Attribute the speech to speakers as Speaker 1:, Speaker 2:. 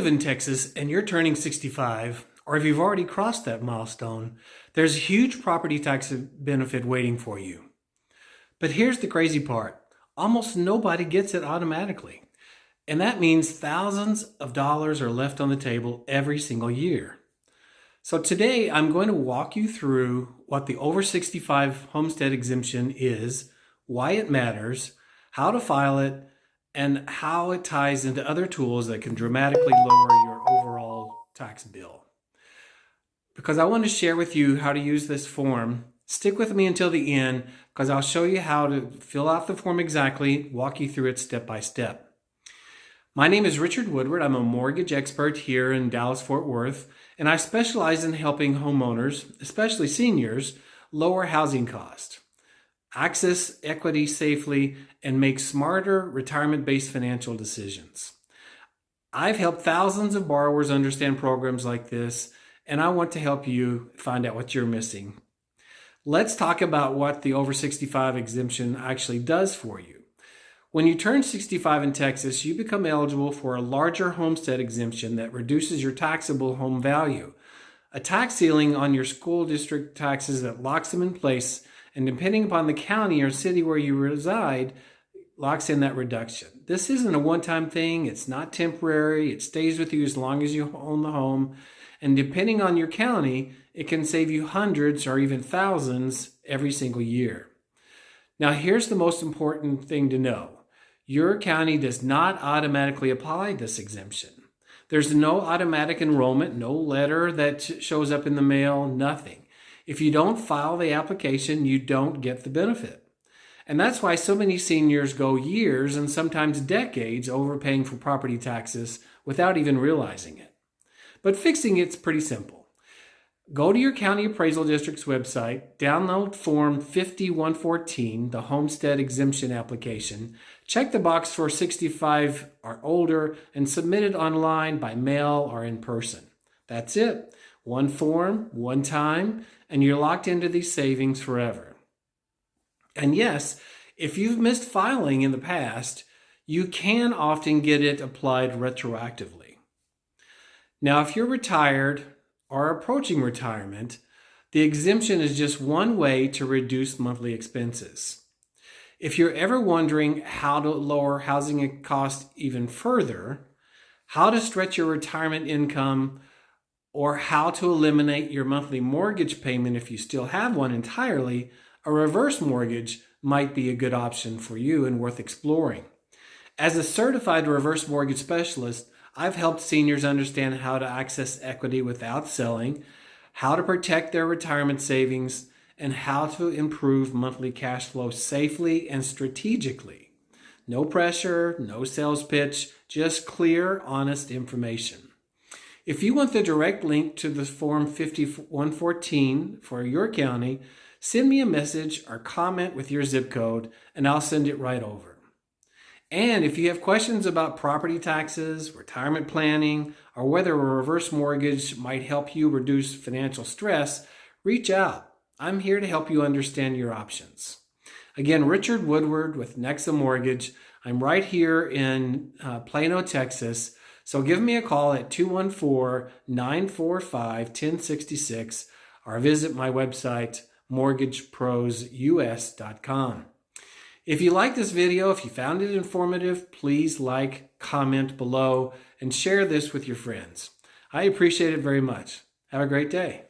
Speaker 1: live in Texas and you're turning 65, or if you've already crossed that milestone, there's a huge property tax benefit waiting for you. But here's the crazy part. Almost nobody gets it automatically. And that means thousands of dollars are left on the table every single year. So today I'm going to walk you through what the Over-65 Homestead Exemption is, why it matters, how to file it, and how it ties into other tools that can dramatically lower your overall tax bill. Because I want to share with you how to use this form. Stick with me until the end because I'll show you how to fill out the form exactly, walk you through it step by step. My name is Richard Woodward. I'm a mortgage expert here in Dallas-Fort Worth, and I specialize in helping homeowners, especially seniors, lower housing costs, access equity safely, and make smarter retirement-based financial decisions. I've helped thousands of borrowers understand programs like this, and I want to help you find out what you're missing. Let's talk about what the Over-65 exemption actually does for you. When you turn 65 in Texas, you become eligible for a larger homestead exemption that reduces your taxable home value, a tax ceiling on your school district taxes that locks them in place, and depending upon the county or city where you reside, locks in that reduction. This isn't a one-time thing. It's not temporary. It stays with you as long as you own the home. And depending on your county, it can save you hundreds or even thousands every single year. Now, here's the most important thing to know. Your county does not automatically apply this exemption. There's no automatic enrollment, no letter that shows up in the mail, nothing. If you don't file the application, you don't get the benefit. And that's why so many seniors go years and sometimes decades overpaying for property taxes without even realizing it. But fixing it's pretty simple. Go to your county appraisal district's website, download Form 5114, the Homestead Exemption application, check the box for 65 or older, and submit it online by mail or in person. That's it. One form, one time, and you're locked into these savings forever. And yes, if you've missed filing in the past, you can often get it applied retroactively. Now, if you're retired or approaching retirement, the exemption is just one way to reduce monthly expenses. If you're ever wondering how to lower housing costs even further, how to stretch your retirement income, or how to eliminate your monthly mortgage payment if you still have one entirely, a reverse mortgage might be a good option for you and worth exploring. As a certified reverse mortgage specialist, I've helped seniors understand how to access equity without selling, how to protect their retirement savings, and how to improve monthly cash flow safely and strategically. No pressure, no sales pitch, just clear, honest information. If you want the direct link to the Form 5114 for your county, send me a message or comment with your zip code, and I'll send it right over. And if you have questions about property taxes, retirement planning, or whether a reverse mortgage might help you reduce financial stress, reach out. I'm here to help you understand your options. Again, Richard Woodward with Nexa Mortgage. I'm right here in Plano, Texas. So give me a call at 214-945-1066 or visit my website, mortgageprosus.com. If you like this video, if you found it informative, please like, comment below, and share this with your friends. I appreciate it very much. Have a great day.